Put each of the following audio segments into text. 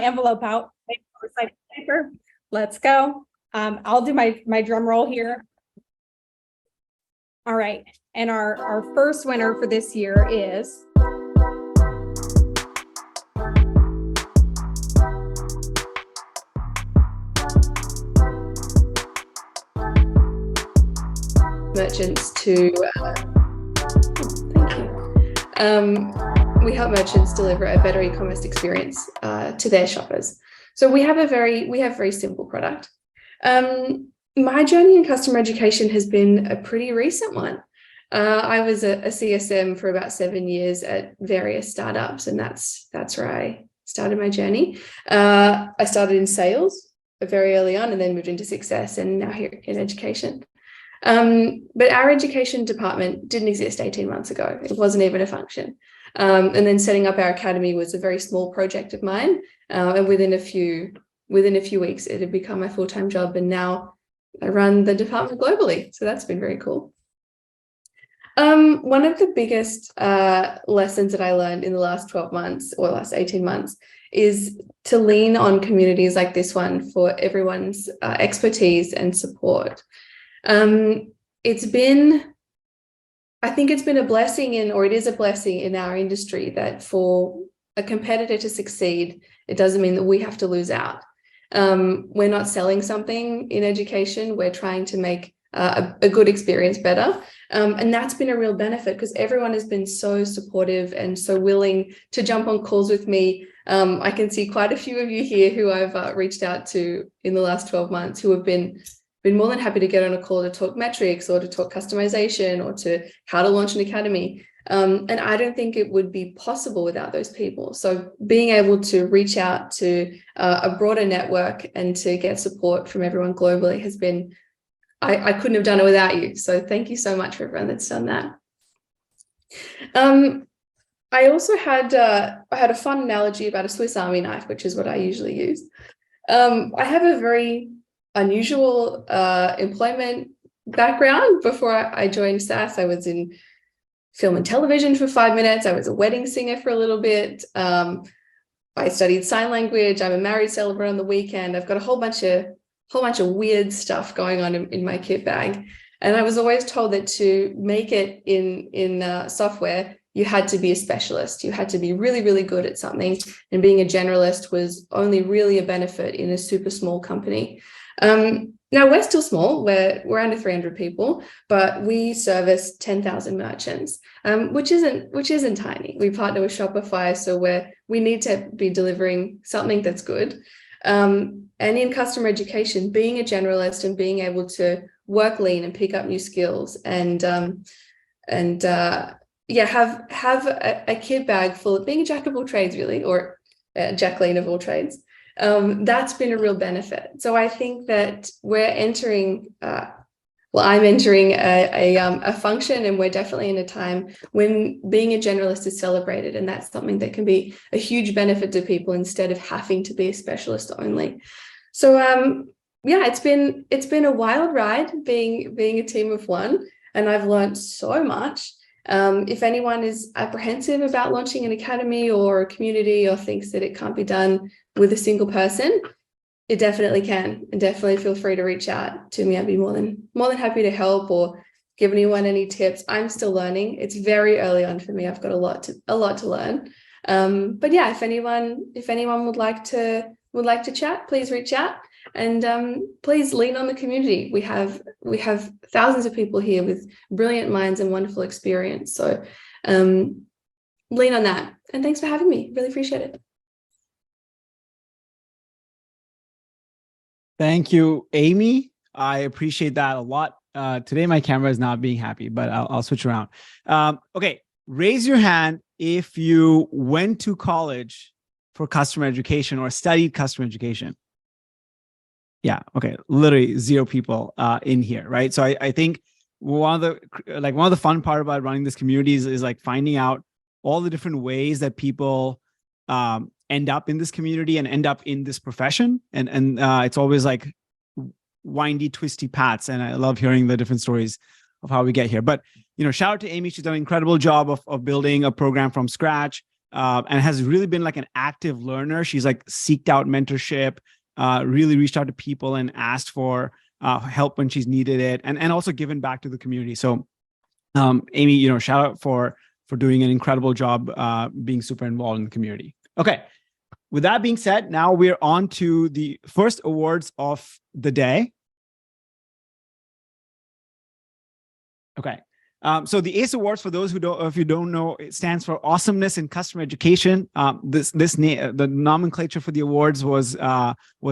envelope out. Recycled paper. Let's go. I'll do my drum roll here. All right. And our first winner for this year is merchants to thank you. We help merchants deliver a better e-commerce experience to their shoppers. So we have very simple product. My journey in customer education has been a pretty recent one. I was a CSM for about 7 years at various startups, and that's where I started my journey. I started in sales very early on and then moved into success, and now here in education. But our education department didn't exist 18 months ago. It wasn't even a function. And then setting up our academy was a very small project of mine. And within a few weeks, it had become my full-time job. And now I run the department globally. So that's been very cool. One of the biggest lessons that I learned in the last 12 months or last 18 months is to lean on communities like this one for everyone's expertise and support. I think it's been a blessing it is a blessing in our industry that for a competitor to succeed, it doesn't mean that we have to lose out. We're not selling something in education. We're trying to make a good experience better. And that's been a real benefit because everyone has been so supportive and so willing to jump on calls with me. I can see quite a few of you here who I've reached out to in the last 12 months who have been more than happy to get on a call to talk metrics or to talk customization or to how to launch an academy. And I don't think it would be possible without those people. So being able to reach out to a broader network and to get support from everyone globally has been, I couldn't have done it without you. So thank you so much for everyone that's done that. I also had a fun analogy about a Swiss Army knife, which is what I usually use. I have a very unusual employment background. Before I joined SAS, I was in film and television for 5 minutes. I was a wedding singer for a little bit. I studied sign language. I'm a married celebrant on the weekend. I've got a whole bunch of weird stuff going on in my kit bag. And I was always told that to make it in software, you had to be a specialist. You had to be really, really good at something. And being a generalist was only really a benefit in a super small company. Now we're still small, we're under 300 people, but we service 10,000 merchants, which isn't tiny. We partner with Shopify, so we need to be delivering something that's good. And in customer education, being a generalist and being able to work lean and pick up new skills and have a kit bag full of being a jack of all trades, really, or Jacqueline of all trades. That's been a real benefit. So I think that we're entering, I'm entering a function, and we're definitely in a time when being a generalist is celebrated, and that's something that can be a huge benefit to people instead of having to be a specialist only. So it's been a wild ride being a team of one, and I've learned so much. If anyone is apprehensive about launching an academy or a community or thinks that it can't be done with a single person, it definitely can. And definitely feel free to reach out to me. I'd be more than happy to help or give anyone any tips. I'm still learning. It's very early on for me. I've got a lot to learn. But yeah, if anyone would like to chat, please reach out. And please lean on the community. We have thousands of people here with brilliant minds and wonderful experience. So lean on that. And thanks for having me. Really appreciate it. Thank you, Amy. I appreciate that a lot. Today, my camera is not being happy, but I'll switch around. Okay, raise your hand if you went to college for customer education or studied customer education. Yeah. Okay. Literally 0 people in here, right? So I think one of the fun part about running this community is like finding out all the different ways that people end up in this community and end up in this profession, and it's always like windy, twisty paths, and I love hearing the different stories of how we get here. But shout out to Amy; she's done an incredible job of building a program from scratch. and has really been like an active learner. She's like seeked out mentorship, really reached out to people and asked for help when she's needed it, and also given back to the community. So Amy, shout out for doing an incredible job being super involved in the community. Okay. With that being said, now we're on to the first awards of the day. Okay. So the ACE Awards, for those if you don't know, it stands for Awesomeness in Customer Education. The nomenclature for the awards was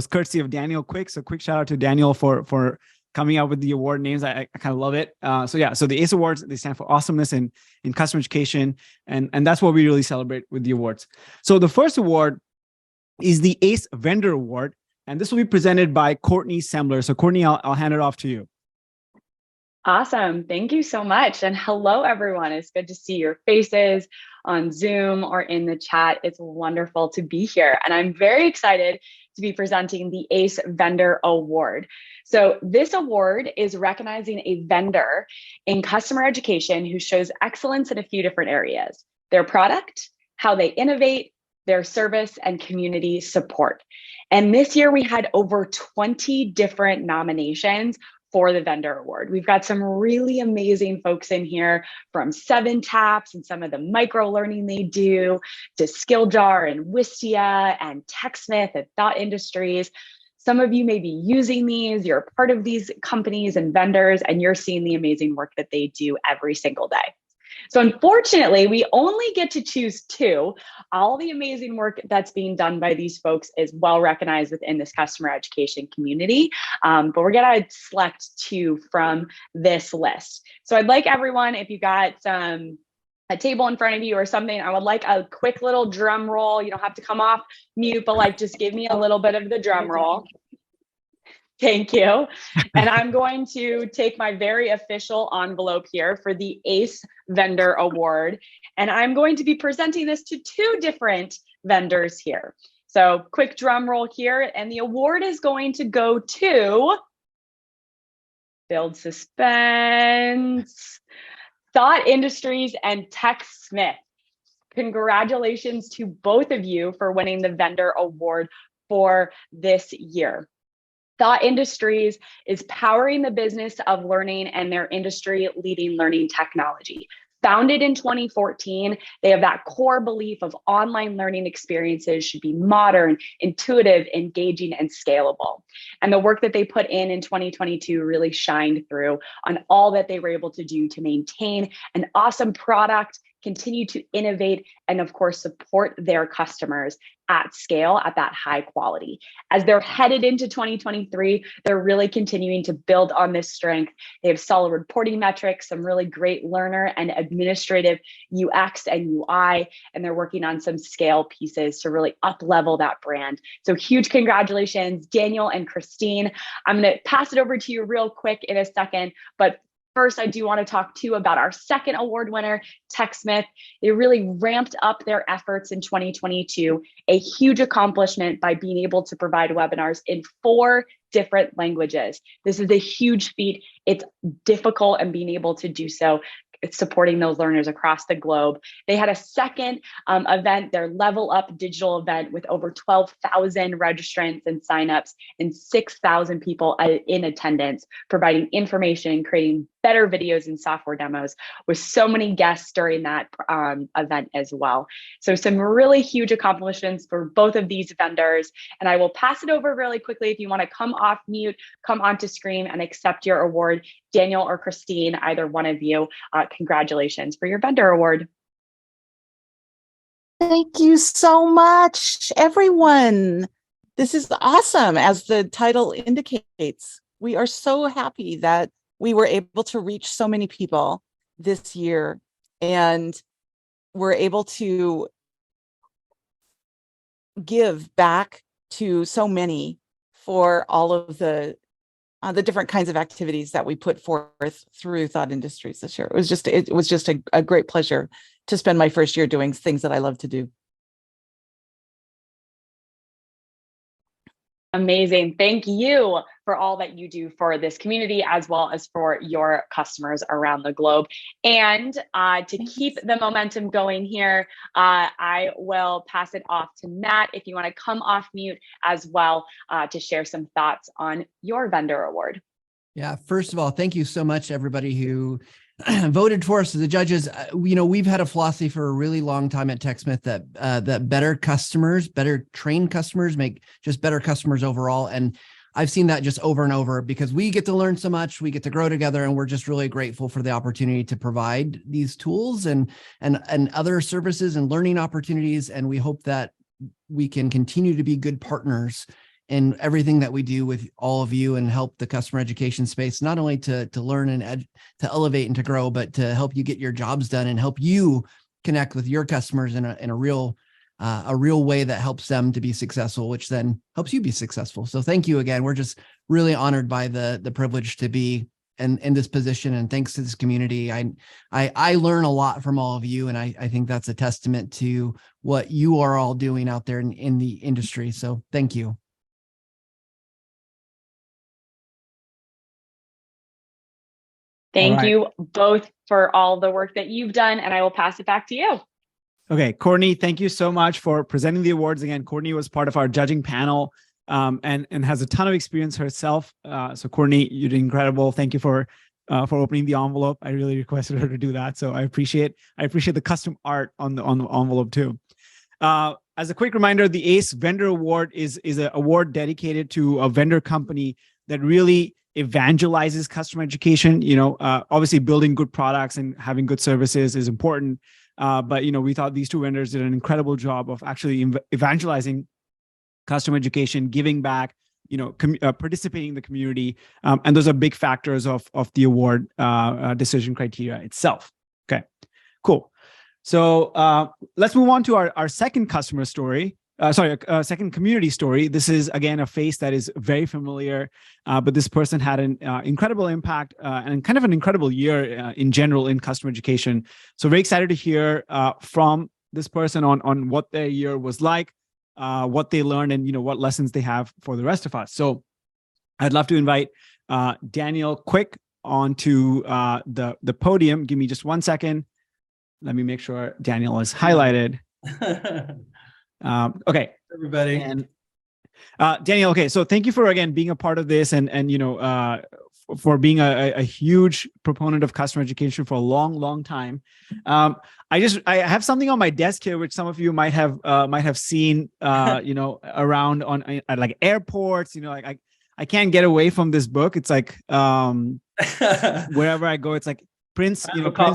courtesy of Daniel Quick. So quick shout out to Daniel for coming up with the award names. I kind of love it. So the ACE Awards, they stand for Awesomeness in Customer Education, and that's what we really celebrate with the awards. So the first award is the ACE Vendor Award, and this will be presented by Courtney Sembler. So Courtney, I'll hand it off to you. Awesome. Thank you so much. And hello, everyone. It's good to see your faces on Zoom or in the chat. It's wonderful to be here. And I'm very excited to be presenting the ACE Vendor Award. So this award is recognizing a vendor in customer education who shows excellence in a few different areas: their product, how they innovate, their service, and community support. And this year we had over 20 different nominations for the vendor award. We've got some really amazing folks in here, from 7Taps and some of the micro learning they do, to SkillJar and Wistia and TechSmith and Thought Industries. Some of you may be using these, you're a part of these companies and vendors, and you're seeing the amazing work that they do every single day. So unfortunately, we only get to choose two. All the amazing work that's being done by these folks is well recognized within this customer education community, but we're gonna select two from this list. So I'd like everyone, if you got a table in front of you or something, I would like a quick little drum roll. You don't have to come off mute, but like just give me a little bit of the drum roll. Thank you. And I'm going to take my very official envelope here for the ACE Vendor Award. And I'm going to be presenting this to two different vendors here. So quick drum roll here. And the award is going to go to, build suspense, Thought Industries and TechSmith. Congratulations to both of you for winning the vendor award for this year. Thought Industries is powering the business of learning and their industry-leading learning technology. Founded in 2014, they have that core belief of online learning experiences should be modern, intuitive, engaging, and scalable. And the work that they put in 2022 really shined through on all that they were able to do to maintain an awesome product, continue to innovate, and of course, support their customers at scale at that high quality. As they're headed into 2023, they're really continuing to build on this strength. They have solid reporting metrics, some really great learner and administrative UX and UI, and they're working on some scale pieces to really up-level that brand. So huge congratulations, Daniel and Christine. I'm gonna pass it over to you real quick in a second, but first, I do want to talk too about our second award winner, TechSmith. They really ramped up their efforts in 2022, a huge accomplishment by being able to provide webinars in 4 different languages. This is a huge feat. It's difficult, and being able to do so, it's supporting those learners across the globe. They had a second event, their Level Up digital event, with over 12,000 registrants and signups and 6,000 people in attendance, providing information, creating better videos and software demos, with so many guests during that event as well. So some really huge accomplishments for both of these vendors. And I will pass it over really quickly. If you want to come off mute, come onto screen and accept your award, Daniel or Christine, either one of you, congratulations for your vendor award. Thank you so much, everyone. This is awesome. As the title indicates, we are so happy that we were able to reach so many people this year, and we're able to give back to so many for all of the different kinds of activities that we put forth through Thought Industries this year. It was just a great pleasure to spend my first year doing things that I love to do. Amazing. Thank you for all that you do for this community, as well as for your customers around the globe. And to keep the momentum going here, I will pass it off to Matt if you want to come off mute as well to share some thoughts on your vendor award. Yeah, first of all, thank you so much, everybody who voted for us as the judges. We've had a philosophy for a really long time at TechSmith that better customers, better trained customers make just better customers overall. And I've seen that just over and over because we get to learn so much, we get to grow together, and we're just really grateful for the opportunity to provide these tools and other services and learning opportunities. And we hope that we can continue to be good partners in everything that we do with all of you and help the customer education space, not only to learn and to elevate and to grow, but to help you get your jobs done and help you connect with your customers in a real way that helps them to be successful, which then helps you be successful. So thank you again. We're just really honored by the privilege to be in this position. And thanks to this community, I learn a lot from all of you. And I think that's a testament to what you are all doing out there in the industry. So thank you. Thank you both for all the work that you've done, and I will pass it back to you. Okay, Courtney, thank you so much for presenting the awards again. Courtney was part of our judging panel and has a ton of experience herself. So Courtney, you did incredible. Thank you for opening the envelope. I really requested her to do that, so I appreciate the custom art on the envelope too. As a quick reminder, the ACE Vendor Award is an award dedicated to a vendor company that really evangelizes customer education. Obviously building good products and having good services is important. But we thought these two vendors did an incredible job of actually evangelizing customer education, giving back, participating in the community. And those are big factors of the award decision criteria itself. Okay, cool. So let's move on to our second customer story. Second community story. This is, again, a face that is very familiar, but this person had an incredible impact and kind of an incredible year in general in customer education. So very excited to hear from this person on what their year was like, what they learned, and what lessons they have for the rest of us. So I'd love to invite Daniel Quick onto the podium. Give me just 1 second. Let me make sure Daniel is highlighted. Okay, everybody. And Daniel, okay, so thank you for again being a part of this and for being a huge proponent of customer education for a long time. I have something on my desk here which some of you might have seen around at like airports. I can't get away from this book. It's like wherever I go, it's like Prince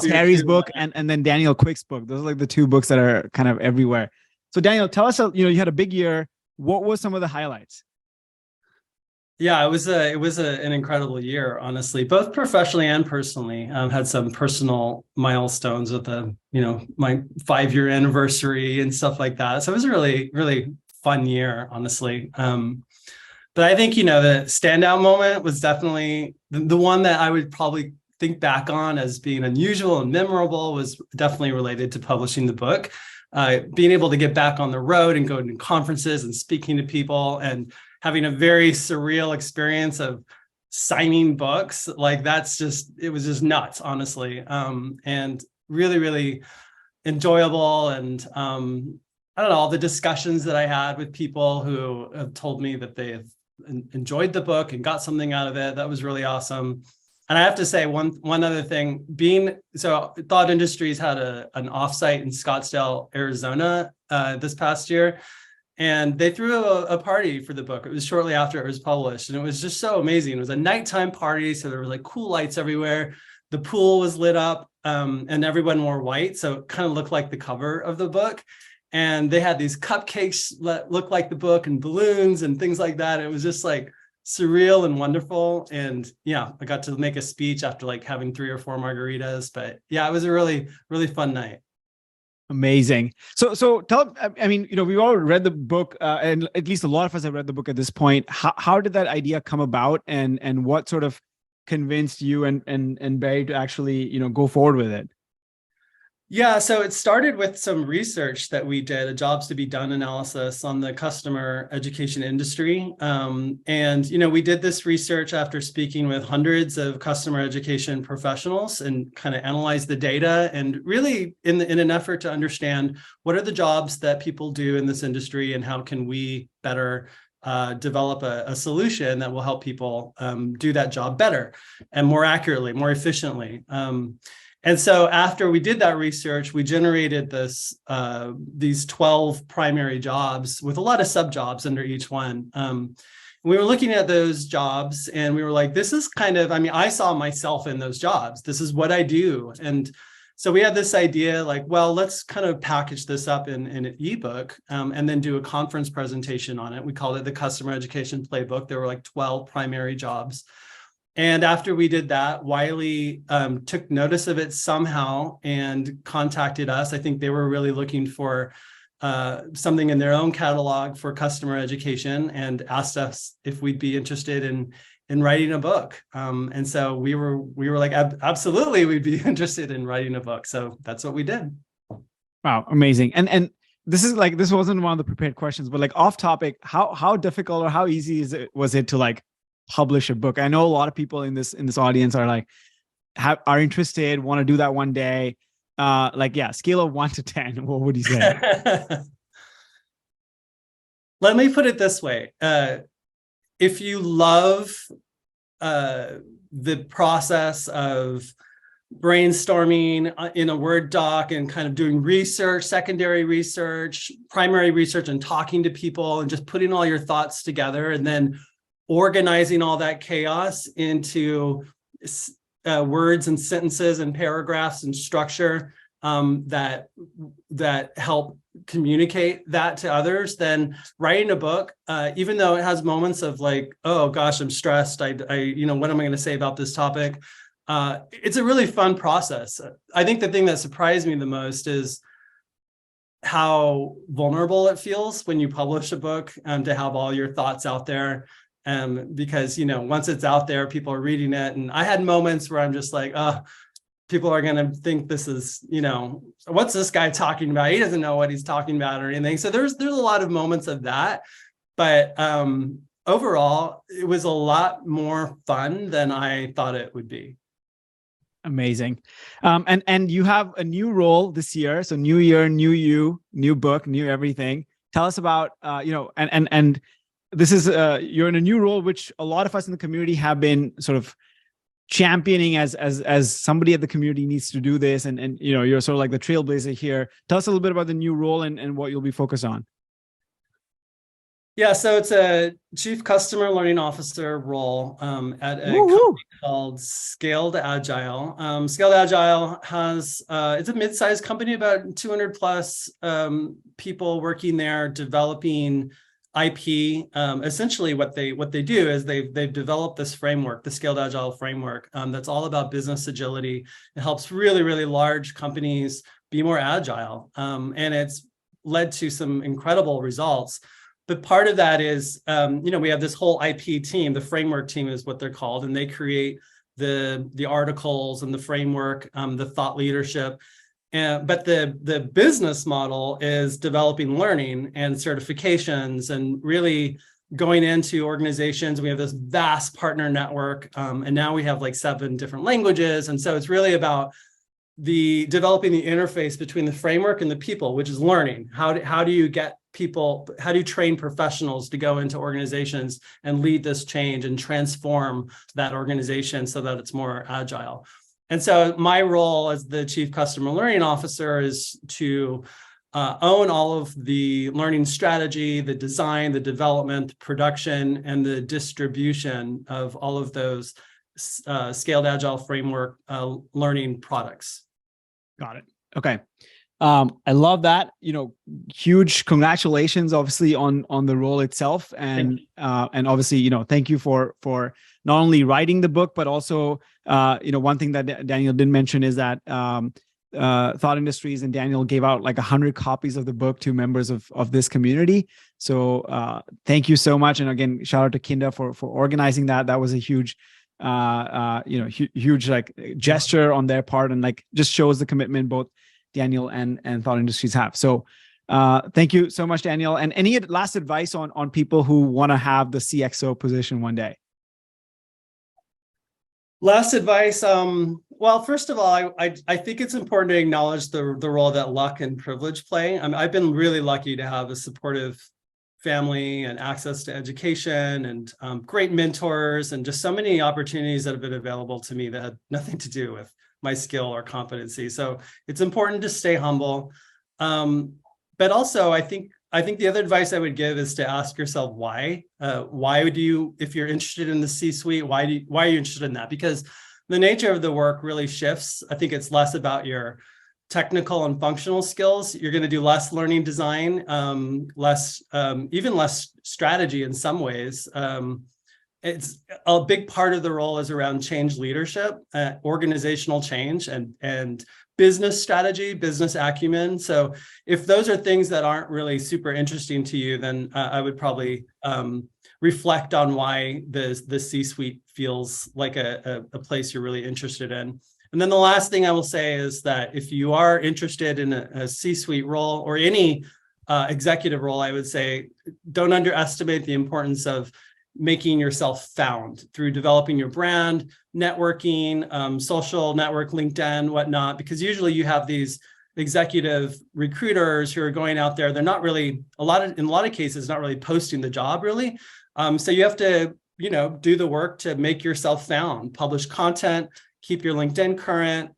Harry's book and then Daniel Quick's book. Those are like the two books that are kind of everywhere. So Daniel, tell us, you had a big year. What were some of the highlights? Yeah, it was an incredible year, honestly, both professionally and personally. Had some personal milestones with my 5-year anniversary and stuff like that. So it was a really, really fun year, honestly. But I think, the standout moment was definitely the one that I would probably think back on as being unusual and memorable was definitely related to publishing the book. Being able to get back on the road and go to conferences and speaking to people and having a very surreal experience of signing books, like it was just nuts, honestly. And really, really enjoyable. And I don't know, all the discussions that I had with people who have told me that they have enjoyed the book and got something out of it. That was really awesome. And I have to say one other thing, Thought Industries had an offsite in Scottsdale, Arizona this past year, and they threw a party for the book. It was shortly after it was published, and it was just so amazing. It was a nighttime party, so there were like cool lights everywhere. The pool was lit up, and everyone wore white, so it kind of looked like the cover of the book. And they had these cupcakes that looked like the book and balloons and things like that. It was just like surreal and wonderful. And yeah, I got to make a speech after like having 3 or 4 margaritas, but yeah, it was a really, really fun night. Amazing. So tell, we've all read the book and at least a lot of us have read the book at this point. How did that idea come about and what sort of convinced you and Barry to actually, go forward with it? Yeah, so it started with some research that we did, a jobs to be done analysis on the customer education industry. And, we did this research after speaking with hundreds of customer education professionals and kind of analyzed the data, and really in an effort to understand what are the jobs that people do in this industry and how can we better develop a solution that will help people do that job better and more accurately, more efficiently. And so after we did that research, we generated these 12 primary jobs with a lot of sub jobs under each one. We were looking at those jobs and we were like, this is I saw myself in those jobs. This is what I do. And so we had this idea like, well, let's kind of package this up in an ebook and then do a conference presentation on it. We called it the Customer Education Playbook. There were like 12 primary jobs. And after we did that, Wiley took notice of it somehow and contacted us. I think they were really looking for something in their own catalog for customer education and asked us if we'd be interested in writing a book. And so we were like, absolutely, we'd be interested in writing a book. So that's what we did. Wow, amazing. And this wasn't one of the prepared questions, but like off topic, how difficult or how easy was it to like publish a book? I know a lot of people in this audience are like are interested, want to do that one day. Scale of 1 to 10, what would you say? Let me put it this way. If you love the process of brainstorming in a Word doc and kind of doing research, secondary research, primary research, and talking to people and just putting all your thoughts together and then organizing all that chaos into words and sentences and paragraphs and structure that help communicate that to others, then writing a book, even though it has moments of like, oh gosh, I'm stressed. What am I going to say about this topic? It's a really fun process. I think the thing that surprised me the most is how vulnerable it feels when you publish a book, to have all your thoughts out there. Because, once it's out there, people are reading it. And I had moments where I'm just like, people are going to think this is, what's this guy talking about? He doesn't know what he's talking about or anything. So there's a lot of moments of that. But overall, it was a lot more fun than I thought it would be. Amazing. And you have a new role this year. So new year, new you, new book, new everything. Tell us about, and this is, you're in a new role, which a lot of us in the community have been sort of championing as somebody at the community needs to do this. And you're sort of like the trailblazer here. Tell us a little bit about the new role and what you'll be focused on. Yeah, so it's a Chief Customer Learning Officer role at a company called Scaled Agile. Scaled Agile has, it's a mid-sized company, about 200 plus people working there developing IP. Essentially what they do is they've developed this framework, the Scaled Agile framework, that's all about business agility. It helps really, really large companies be more agile. And it's led to some incredible results. But part of that is, we have this whole IP team, the framework team is what they're called, and they create the articles and the framework, the thought leadership. But the business model is developing learning and certifications and really going into organizations. We have this vast partner network, and now we have like 7 different languages. And so it's really about developing the interface between the framework and the people, which is learning. How do you get people, how do you train professionals to go into organizations and lead this change and transform that organization so that it's more agile? And so my role as the Chief Customer Learning Officer is to own all of the learning strategy, the design, the development, the production, and the distribution of all of those Scaled Agile framework learning products. Got it. Okay. I love that. Huge congratulations, obviously, on the role itself, and obviously, thank you for not only writing the book, but also, one thing that Daniel didn't mention is that Thought Industries and Daniel gave out like 100 copies of the book to members of this community. So thank you so much, and again, shout out to Kinda for organizing that. That was a huge huge like gesture on their part, and like just shows the commitment both Daniel and Thought Industries have. So thank you so much, Daniel. And any last advice on people who want to have the CXO position one day? Last advice. Well, first of all, I think it's important to acknowledge the role that luck and privilege play. I've been really lucky to have a supportive family and access to education and great mentors and just so many opportunities that have been available to me that had nothing to do with my skill or competency. So it's important to stay humble. But also, I think the other advice I would give is to ask yourself why. Why would you, if you're interested in the C-suite, why are you interested in that? Because the nature of the work really shifts. I think it's less about your technical and functional skills. You're going to do less learning design, even less strategy in some ways. It's a big part of the role is around change leadership, organizational change, and business strategy, business acumen. So if those are things that aren't really super interesting to you, then I would probably reflect on why the C-suite feels like a place you're really interested in. And then the last thing I will say is that if you are interested in a C-suite role or any executive role, I would say don't underestimate the importance of making yourself found through developing your brand, networking, social network, LinkedIn, whatnot, because usually you have these executive recruiters who are going out there. They're not really, in a lot of cases, not really posting the job really. So you have to, do the work to make yourself found, publish content, keep your LinkedIn current,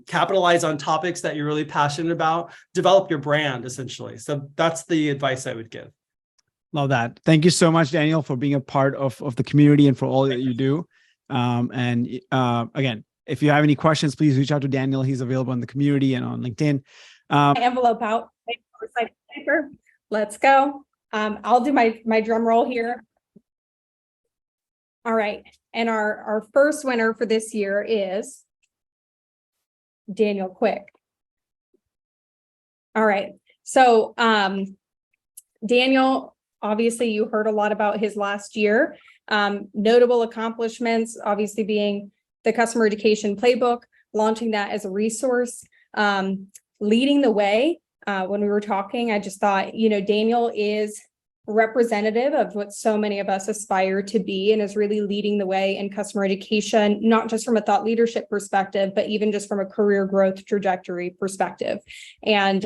capitalize on topics that you're really passionate about, develop your brand essentially. So that's the advice I would give. Love that. Thank you so much, Daniel, for being a part of the community and for all that you do. Again, if you have any questions, please reach out to Daniel. He's available in the community and on LinkedIn. Envelope out. Paper. Let's go. I'll do my drum roll here. All right. And our first winner for this year is Daniel Quick. All right. So Daniel, obviously you heard a lot about his last year. Notable accomplishments, obviously being the customer education playbook, launching that as a resource, leading the way. When we were talking, I just thought, Daniel is representative of what so many of us aspire to be and is really leading the way in customer education, not just from a thought leadership perspective, but even just from a career growth trajectory perspective. And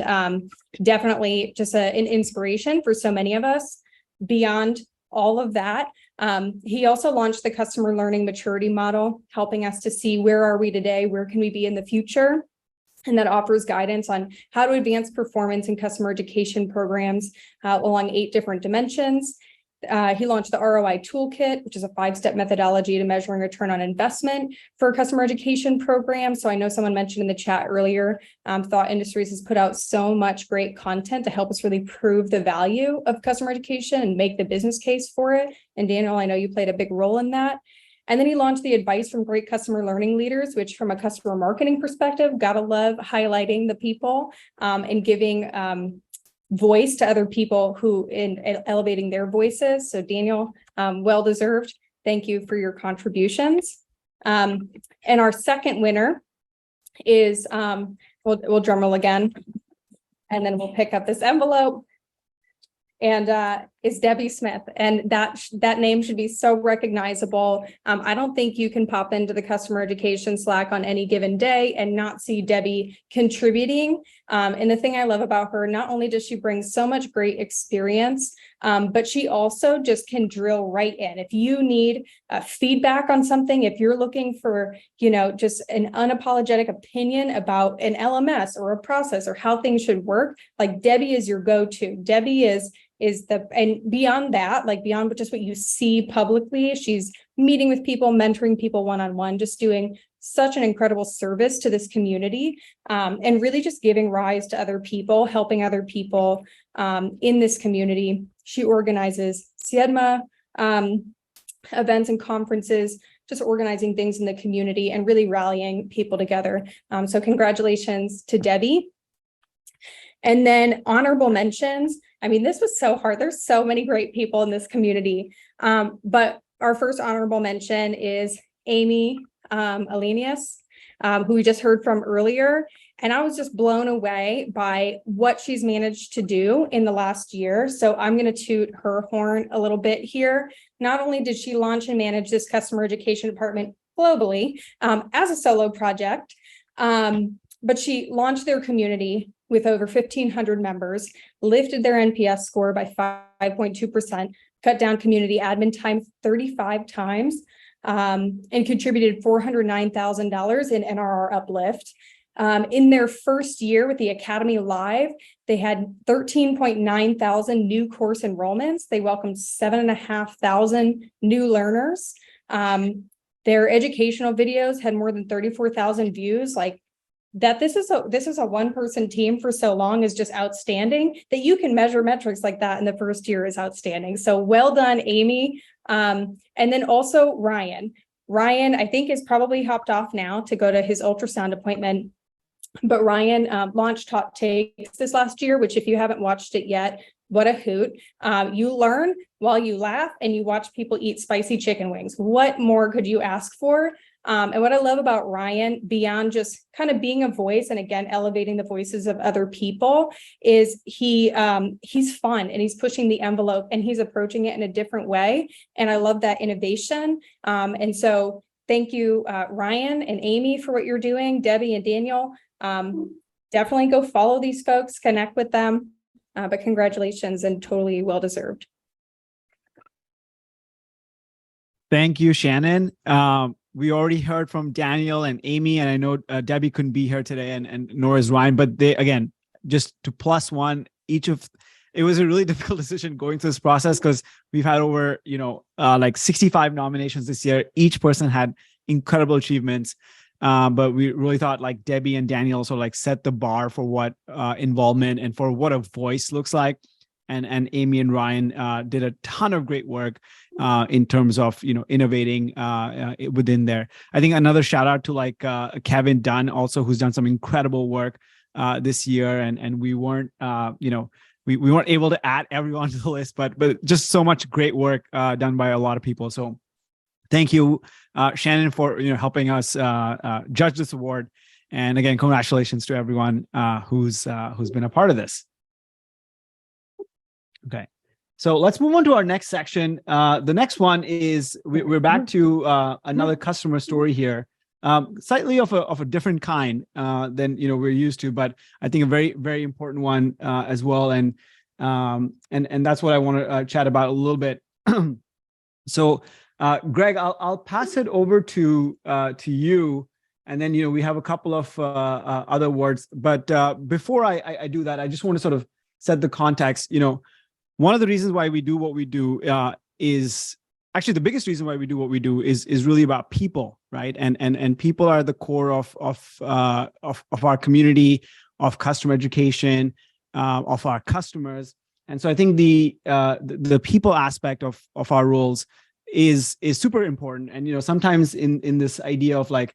definitely just an inspiration for so many of us. Beyond all of that, he also launched the customer learning maturity model, helping us to see where are we today, where can we be in the future? And that offers guidance on how to advance performance in customer education programs along 8 different dimensions. He launched the ROI Toolkit, which is a 5-step methodology to measuring return on investment for a customer education program. So I know someone mentioned in the chat earlier, Thought Industries has put out so much great content to help us really prove the value of customer education and make the business case for it. And Daniel, I know you played a big role in that. And then he launched the Advice from Great Customer Learning Leaders, which from a customer marketing perspective, gotta love highlighting the people and giving voice to other people who in elevating their voices. So Daniel, well-deserved. Thank you for your contributions. And our second winner is, we'll drum roll again, and then we'll pick up this envelope. And is Debbie Smith, and that name should be so recognizable. I don't think you can pop into the customer education Slack on any given day and not see Debbie contributing. And the thing I love about her, not only does she bring so much great experience, but she also just can drill right in. If you need feedback on something, if you're looking for, just an unapologetic opinion about an LMS or a process or how things should work, like Debbie is your go-to. Debbie is and beyond that, like beyond just what you see publicly, she's meeting with people, mentoring people one-on-one, just doing such an incredible service to this community, and really just giving rise to other people, helping other people in this community. She organizes CIEDMA events and conferences, just organizing things in the community and really rallying people together. So congratulations to Debbie. And then honorable mentions. I mean, this was so hard. There's so many great people in this community. But our first honorable mention is Amy Alenius. who we just heard from earlier. And I was just blown away by what she's managed to do in the last year. So I'm going to toot her horn a little bit here. Not only did she launch and manage this customer education department globally as a solo project, but she launched their community with over 1,500 members, lifted their NPS score by 5.2%, cut down community admin time 35 times, and contributed $409,000 in NRR uplift. In their first year with the Academy Live, they had 13.9 thousand new course enrollments. They welcomed 7,500 new learners. Their educational videos had more than 34,000 views. Like that, this is a one-person team for so long is just outstanding. That you can measure metrics like that in the first year is outstanding. So well done, Amy. And then also Ryan. Ryan, I think, is probably hopped off now to go to his ultrasound appointment. But Ryan launched Top Takes this last year, which if you haven't watched it yet, what a hoot. You learn while you laugh and you watch people eat spicy chicken wings. What more could you ask for? And what I love about Ryan, beyond just kind of being a voice and again, elevating the voices of other people, is he's fun and he's pushing the envelope and he's approaching it in a different way. And I love that innovation. And so thank you, Ryan and Amy, for what you're doing. Debbie and Daniel, definitely go follow these folks, connect with them. But congratulations and totally well-deserved. Thank you, Shannon. We already heard from Daniel and Amy, and I know Debbie couldn't be here today, and nor is Ryan, but they, again, just to plus one, it was a really difficult decision going through this process because we've had over, like 65 nominations this year. Each person had incredible achievements. But we really thought like Debbie and Daniel also like set the bar for what involvement and for what a voice looks like. And Amy and Ryan did a ton of great work in terms of, innovating within there. I think another shout out to like Kevin Dunn also, who's done some incredible work this year. And we weren't, we weren't able to add everyone to the list, but just so much great work done by a lot of people. So thank you, Shannon, for helping us judge this award. And again, congratulations to everyone who's been a part of this. Okay, so let's move on to our next section. The next one is we're back to another customer story here, slightly of a different kind than we're used to, but I think a very, very important one as well. And that's what I want to chat about a little bit. So, Greg, I'll pass it over to you, and then we have a couple of other words. But before I do that, I just want to sort of set the context. One of the reasons why we do what we do is actually the biggest reason why we do what we do is really about people, right? And people are the core of our community, of customer education, of our customers. And so I think the people aspect of our roles is super important. And sometimes in this idea of like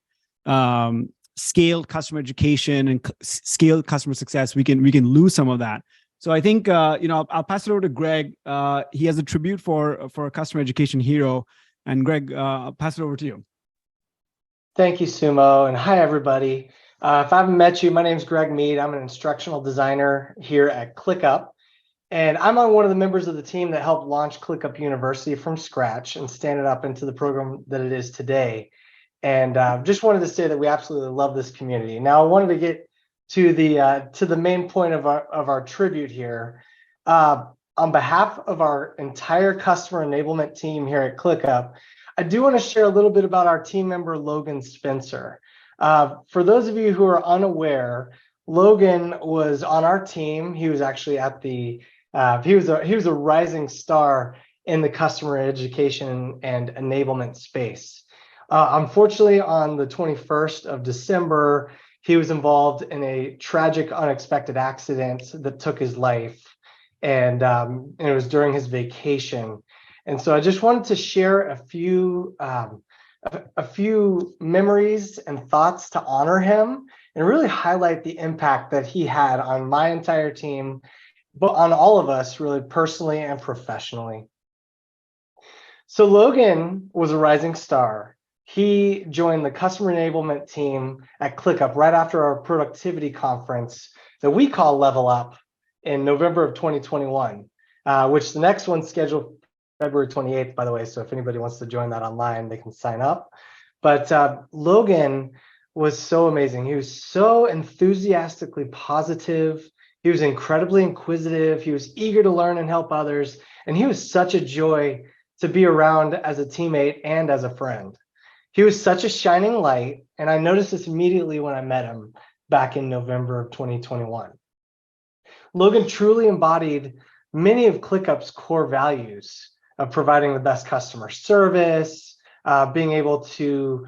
scaled customer education and scaled customer success, we can lose some of that. So I think I'll pass it over to Greg. He has a tribute for a customer education hero, and Greg, I'll pass it over to you. Thank you, Sumo, and hi everybody. If I haven't met you, my name is Greg Mead. I'm an instructional designer here at ClickUp, and I'm on one of the members of the team that helped launch ClickUp University from scratch and stand it up into the program that it is today. And just wanted to say that we absolutely love this community. Now, I wanted to get to the main point of our tribute here. On behalf of our entire customer enablement team here at ClickUp, I do want to share a little bit about our team member, Logan Spencer. For those of you who are unaware, Logan was on our team. He was actually at the, he was a rising star in the customer education and enablement space. Unfortunately, on the 21st of December, he was involved in a tragic, unexpected accident that took his life, and it was during his vacation. And so I just wanted to share a few memories and thoughts to honor him and really highlight the impact that he had on my entire team, but on all of us, really personally and professionally. So Logan was a rising star. he joined the customer enablement team at ClickUp right after our productivity conference that we call Level Up in November of 2021, which the next one's scheduled February 28th, by the way. So if anybody wants to join that online, they can sign up. But Logan was so amazing. He was so enthusiastically positive. He was incredibly inquisitive. He was eager to learn and help others. And he was such a joy to be around as a teammate and as a friend. He was such a shining light. And I noticed this immediately when I met him back in November of 2021. Logan truly embodied many of ClickUp's core values of providing the best customer service, being able to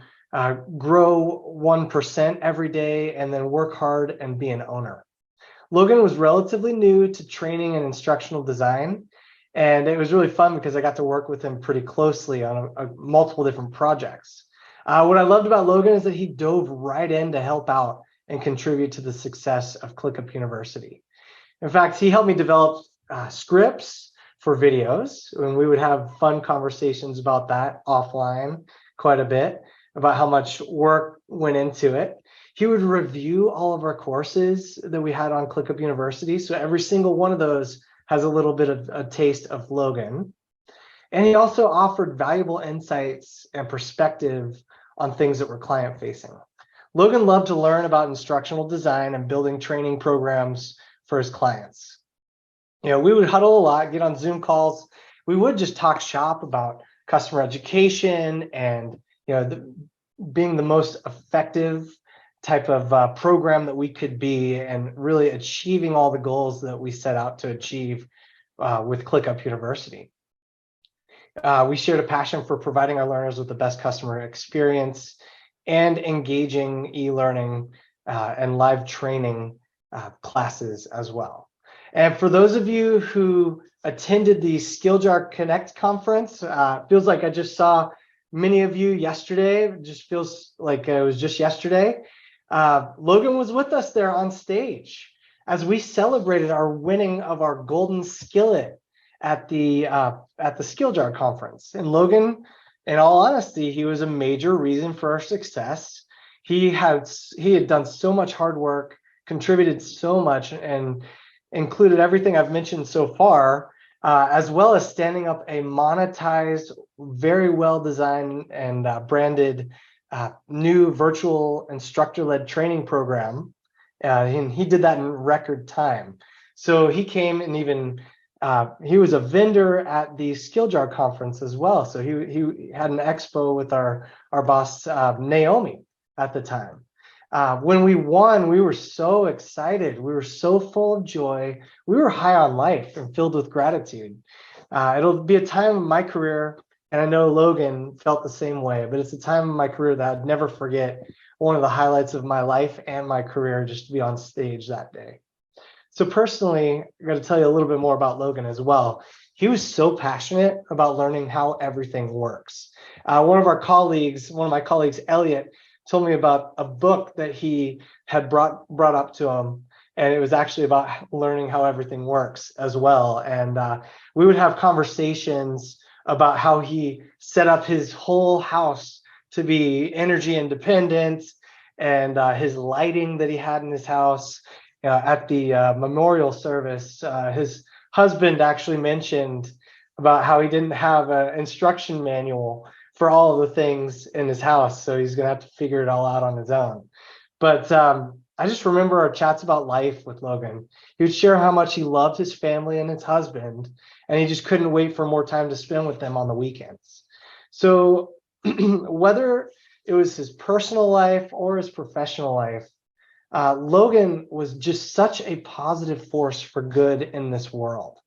grow 1% every day, and then work hard and be an owner. Logan was relatively new to training and instructional design, and it was really fun because I got to work with him pretty closely on multiple different projects. What I loved about Logan is that he dove right in to help out and contribute to the success of ClickUp University. In fact, he helped me develop scripts for videos, and we would have fun conversations about that offline quite a bit, about how much work went into it. He would review all of our courses that we had on ClickUp University. So every single one of those has a little bit of a taste of Logan. And he also offered valuable insights and perspective on things that were client facing. Logan loved to learn about instructional design and building training programs for his clients. You know, we would huddle a lot, get on Zoom calls. We would just talk shop about customer education and, you know, being the most effective type of program that we could be, and really achieving all the goals that we set out to achieve with ClickUp University. We shared a passion for providing our learners with the best customer experience and engaging e-learning and live training classes as well. And for those of you who attended the SkillJar Connect conference, feels like I just saw many of you yesterday. It just feels like it was just yesterday. Logan was with us there on stage as we celebrated our winning of our golden skillet at the SkillJar conference. And Logan, in all honesty, he was a major reason for our success. He had done so much hard work, contributed so much, and included everything I've mentioned so far, as well as standing up a monetized, very well designed and branded new virtual instructor-led training program. And he did that in record time. So he came and even he was a vendor at the SkillJar conference as well. So he had an expo with our boss Naomi at the time. When we won, we were so excited. We were so full of joy. We were high on life and filled with gratitude. It'll be a time in my career, and I know Logan felt the same way, but it's a time in my career that I'd never forget. One of the highlights of my life and my career, just to be on stage that day. So personally, I got to tell you a little bit more about Logan as well. He was so passionate about learning how everything works. One of my colleagues, Elliot, told me about a book that he had brought up to him, and it was actually about learning how everything works as well. And we would have conversations about how he set up his whole house to be energy independent, and his lighting that he had in his house. At the memorial service, his husband actually mentioned about how he didn't have an instruction manual for all of the things in his house, so he's gonna have to figure it all out on his own. But I just remember our chats about life with Logan. He would share how much he loved his family and his husband, and he just couldn't wait for more time to spend with them on the weekends. So whether it was his personal life or his professional life, Logan was just such a positive force for good in this world.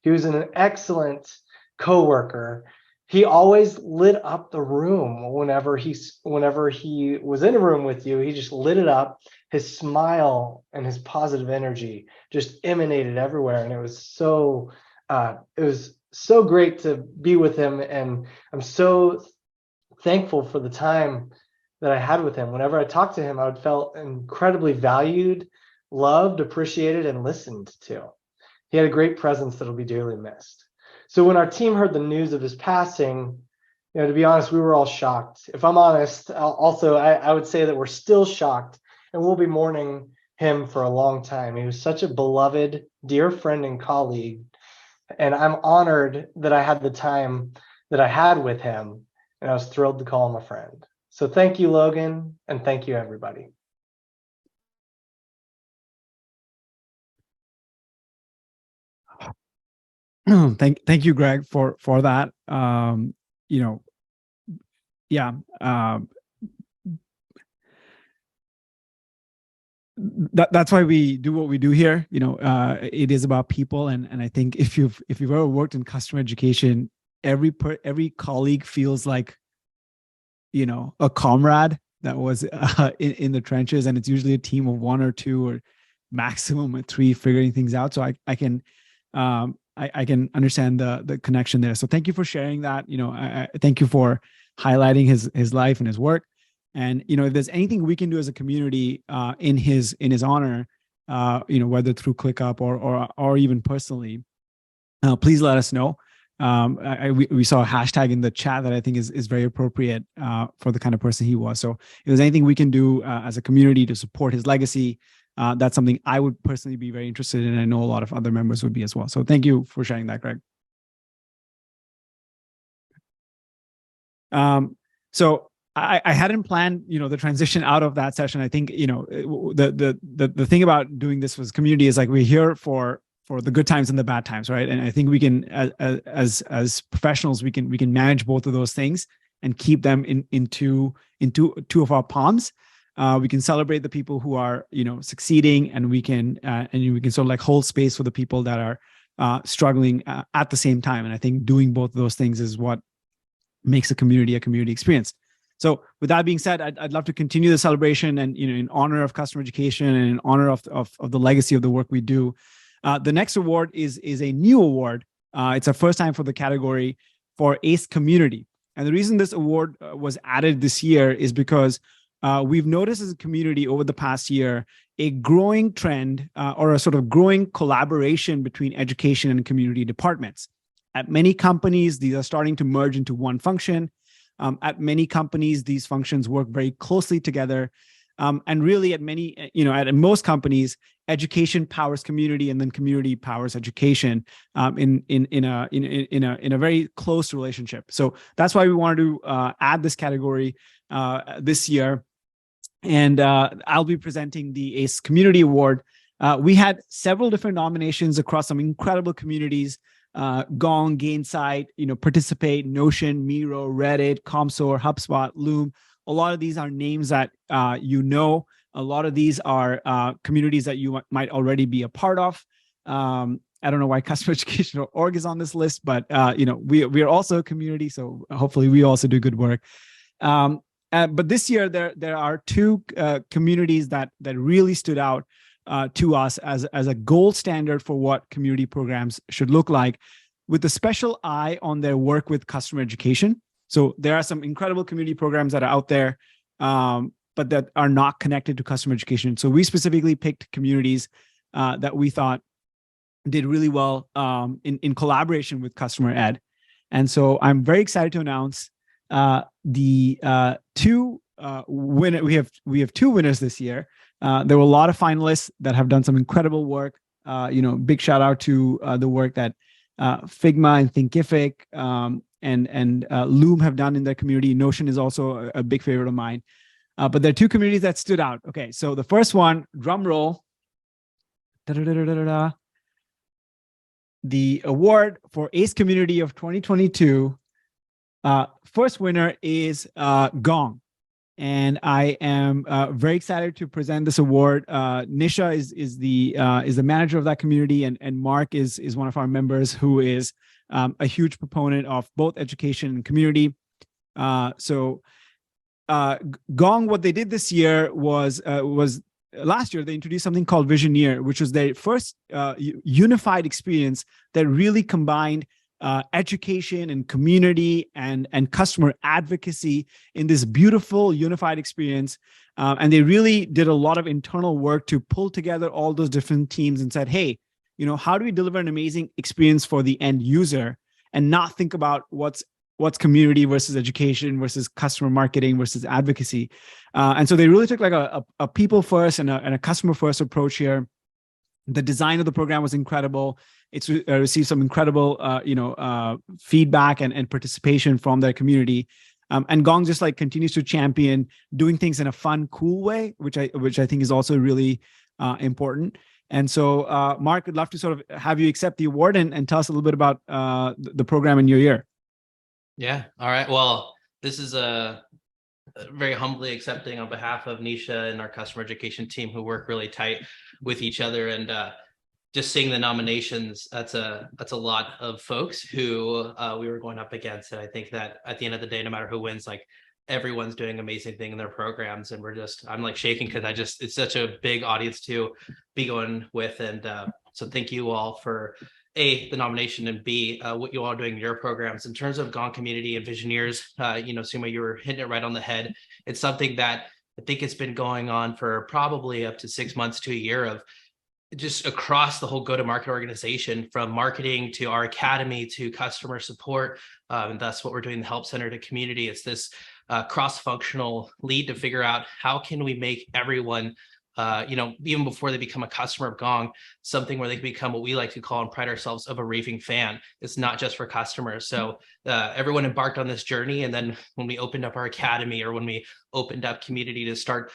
He was an excellent coworker. He always lit up the room whenever he was in a room with you. He just lit it up. His smile and his positive energy just emanated everywhere, and it was so great to be with him. And I'm so thankful for the time that I had with him. Whenever I talked to him, I would felt incredibly valued, loved, appreciated, and listened to. He had a great presence that'll be dearly missed. So when our team heard the news of his passing, To be honest, we were all shocked. If I'm honest, I would say that we're still shocked, and we'll be mourning him for a long time. He was such a beloved, dear friend and colleague, and I'm honored that I had the time that I had with him, and I was thrilled to call him a friend. So thank you, Logan, and thank you, everybody. Thank you, Greg, for that. Yeah. That's why we do what we do here. It is about people, and I think if you've ever worked in customer education, every colleague feels like a comrade that was in the trenches, and it's usually a team of one or two or maximum of three figuring things out. So I can understand the connection there. So thank you for sharing that. I thank you for highlighting his life and his work. And if there's anything we can do as a community in his honor, whether through ClickUp or even personally, please let us know. We saw a hashtag in the chat that I think is very appropriate for the kind of person he was. So if there's anything we can do as a community to support his legacy, that's something I would personally be very interested in. I know a lot of other members would be as well. So thank you for sharing that, Greg. So I hadn't planned, the transition out of that session. I think, the thing about doing this was community is like we're here for the good times and the bad times, right? And I think we can, as professionals, we can manage both of those things and keep them in two of our palms. We can celebrate the people who are, succeeding, and we can sort of like hold space for the people that are struggling at the same time. And I think doing both of those things is what makes a community experience. So with that being said, I'd love to continue the celebration and, in honor of customer education and in honor of the legacy of the work we do. The next award is a new award. It's our first time for the category for ACE Community. And the reason this award was added this year is because we've noticed as a community over the past year, a growing trend or a sort of growing collaboration between education and community departments. At many companies, these are starting to merge into one function. At many companies, these functions work very closely together. And really at most companies, education powers community, and then community powers education in a very close relationship. So that's why we wanted to add this category this year. And I'll be presenting the ACE Community Award. We had several different nominations across some incredible communities. Gong, Gainsight, Participate, Notion, Miro, Reddit, ComSoar, HubSpot, Loom. A lot of these are names that a lot of these are communities that you might already be a part of. I don't know why Customer Education Org is on this list, but we are also a community, so hopefully we also do good work. But this year there are two communities that really stood out to us as a gold standard for what community programs should look like, with a special eye on their work with customer education. So there are some incredible community programs that are out there, but that are not connected to customer education. So we specifically picked communities that we thought did really well in collaboration with customer ed. And so I'm very excited to announce the two winners. We have two winners this year. There were a lot of finalists that have done some incredible work. Big shout out to the work that Figma and Thinkific and Loom have done in their community. Notion is also a big favorite of mine. But there are two communities that stood out. Okay, so the first one, drum roll. The award for ACE Community of 2022. First winner is Gong. And I am very excited to present this award. Nisha is the manager of that community, and Mark is one of our members who is a huge proponent of both education and community. So Gong, what they did this year was last year they introduced something called Visioneer, which was their first unified experience that really combined education and community and customer advocacy in this beautiful unified experience. And they really did a lot of internal work to pull together all those different teams and said, hey, how do we deliver an amazing experience for the end user and not think about what's what's community versus education versus customer marketing versus advocacy. And so they really took like a people first and a customer first approach here. The design of the program was incredible. It's received some incredible, feedback and participation from their community. And Gong just like continues to champion doing things in a fun, cool way, which I think is also really important. And so, Mark, I'd love to sort of have you accept the award and tell us a little bit about the program in your year. Yeah. All right. Well, this is very humbly accepting on behalf of Nisha and our customer education team, who work really tight with each other. And just seeing the nominations, that's a lot of folks who we were going up against. And I think that at the end of the day, no matter who wins, like everyone's doing amazing thing in their programs. And I'm like shaking because it's such a big audience to be going with. And so thank you all for A, the nomination, and B, what you all are doing in your programs. In terms of Gong community and visioneers, Suma, you were hitting it right on the head. It's something that I think it's been going on for probably up to 6 months to a year of just across the whole go-to-market organization, from marketing to our academy to customer support. And that's what we're doing in the Help Center to community. It's this cross-functional lead to figure out how can we make everyone even before they become a customer of Gong, something where they can become what we like to call and pride ourselves of a raving fan. It's not just for customers. So everyone embarked on this journey. And then when we opened up our academy, or when we opened up community to start,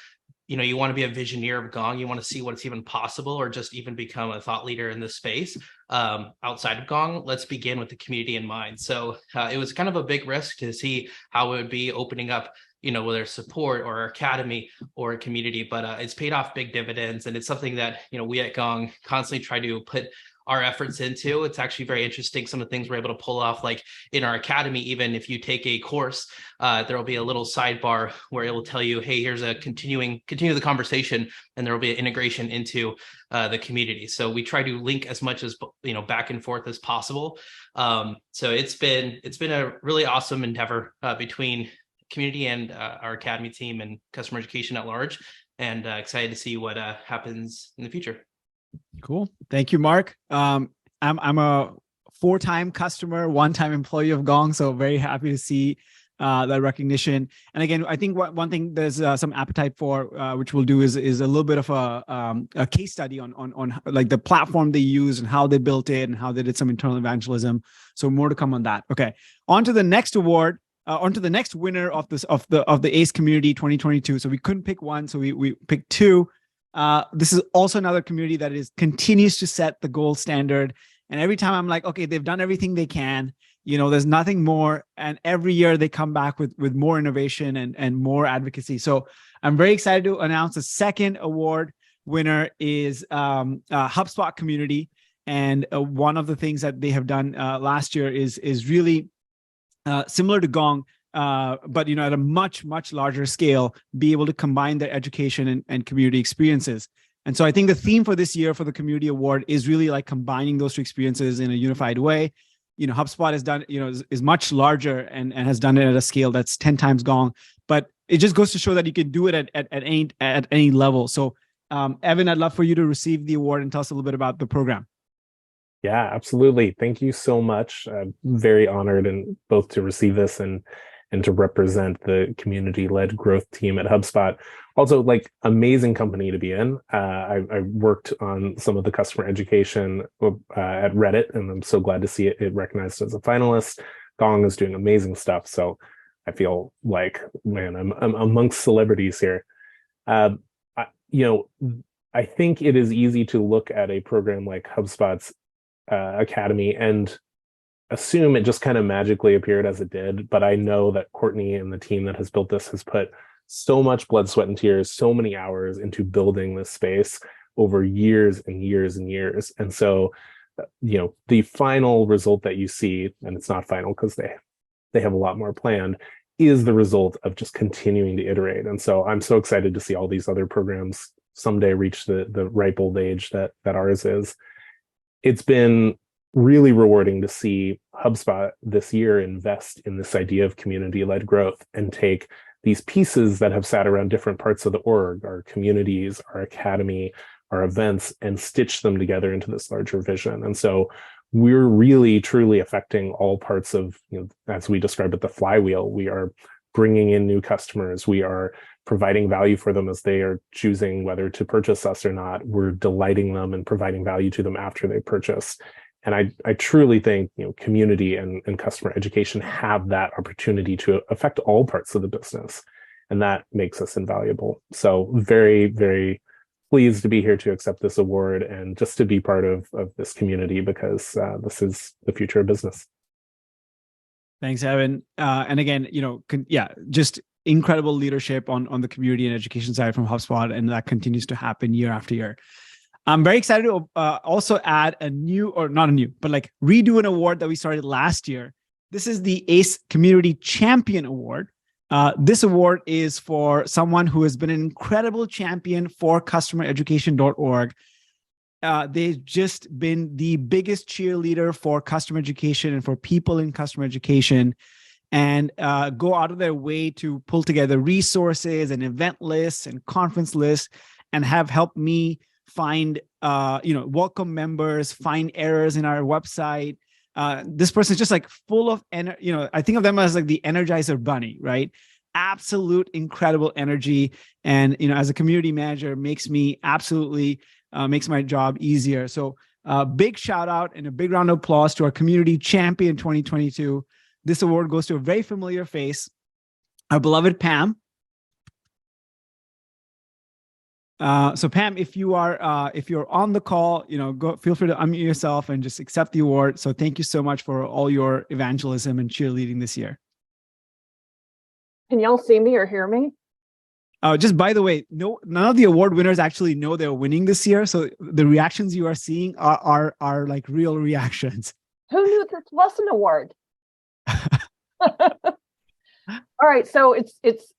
you want to be a visioneer of Gong, you want to see what's even possible, or just even become a thought leader in this space outside of Gong, let's begin with the community in mind. So it was kind of a big risk to see how it would be opening up, whether it's support or academy or a community, but it's paid off big dividends. And it's something that, we at Gong constantly try to put our efforts into. It's actually very interesting, some of the things we're able to pull off, like in our academy. Even if you take a course, there will be a little sidebar where it will tell you, hey, here's a continue the conversation, and there will be an integration into the community. So we try to link as much as back and forth as possible. So it's been a really awesome endeavor between community and our academy team and customer education at large, and excited to see what happens in the future. Cool. Thank you, Mark. I'm a 4-time customer, 1-time employee of Gong, so very happy to see that recognition. And again, I think one thing there's some appetite for, which we'll do, is a little bit of a case study on like the platform they use and how they built it and how they did some internal evangelism. So more to come on that. Okay, on to the next award. On to the next winner of the ACE Community 2022. So we couldn't pick one, so we picked 2. This is also another community that continues to set the gold standard. And every time I'm like, okay, they've done everything they can. There's nothing more. And every year they come back with more innovation and more advocacy. So I'm very excited to announce the second award winner is HubSpot Community. And one of the things that they have done last year is really similar to Gong, but at a much, much larger scale, be able to combine their education and community experiences. And so I think the theme for this year for the Community Award is really like combining those 2 experiences in a unified way. HubSpot has done, is much larger and has done it at a scale that's 10 times Gong, but it just goes to show that you can do it at any level. So Evan, I'd love for you to receive the award and tell us a little bit about the program. Yeah, absolutely. Thank you so much. I'm very honored and both to receive this and to represent the community-led growth team at HubSpot. Also, like, amazing company to be in. I worked on some of the customer education at Reddit, and I'm so glad to see it recognized as a finalist. Gong is doing amazing stuff. So I feel like, man, I'm amongst celebrities here. I think it is easy to look at a program like HubSpot's Academy and assume it just kind of magically appeared as it did. But I know that Courtney and the team that has built this has put so much blood, sweat, and tears, so many hours into building this space over years and years and years. And so, the final result that you see, and it's not final because they have a lot more planned, is the result of just continuing to iterate. And so I'm so excited to see all these other programs someday reach the ripe old age that ours is. It's been really rewarding to see HubSpot this year invest in this idea of community-led growth and take these pieces that have sat around different parts of the org, our communities, our academy, our events, and stitch them together into this larger vision. And so we're really truly affecting all parts of, as we describe it, the flywheel. We are bringing in new customers. We are providing value for them as they are choosing whether to purchase us or not. We're delighting them and providing value to them after they purchase. And I truly think, community and customer education have that opportunity to affect all parts of the business. And that makes us invaluable. So very, very pleased to be here to accept this award and just to be part of this community, because this is the future of business. Thanks, Evan. And again, just incredible leadership on the community and education side from HubSpot, and that continues to happen year after year. I'm very excited to also add redo an award that we started last year. This is the ACE Community Champion Award. This award is for someone who has been an incredible champion for customereducation.org. They've just been the biggest cheerleader for customer education and for people in customer education, and go out of their way to pull together resources and event lists and conference lists, and have helped me find, welcome members, find errors in our website. This person is just like full of, I think of them as like the Energizer Bunny, right? Absolute incredible energy. And, as a community manager, makes me absolutely, makes my job easier. So big shout out and a big round of applause to our community champion 2022. This award goes to a very familiar face, our beloved Pam. So Pam, if you're on the call, feel free to unmute yourself and just accept the award. So thank you so much for all your evangelism and cheerleading this year. Can y'all see me or hear me? Just by the way, none of the award winners actually know they're winning this year. So the reactions you are seeing are like real reactions. Who knew this was an award? All right, so it's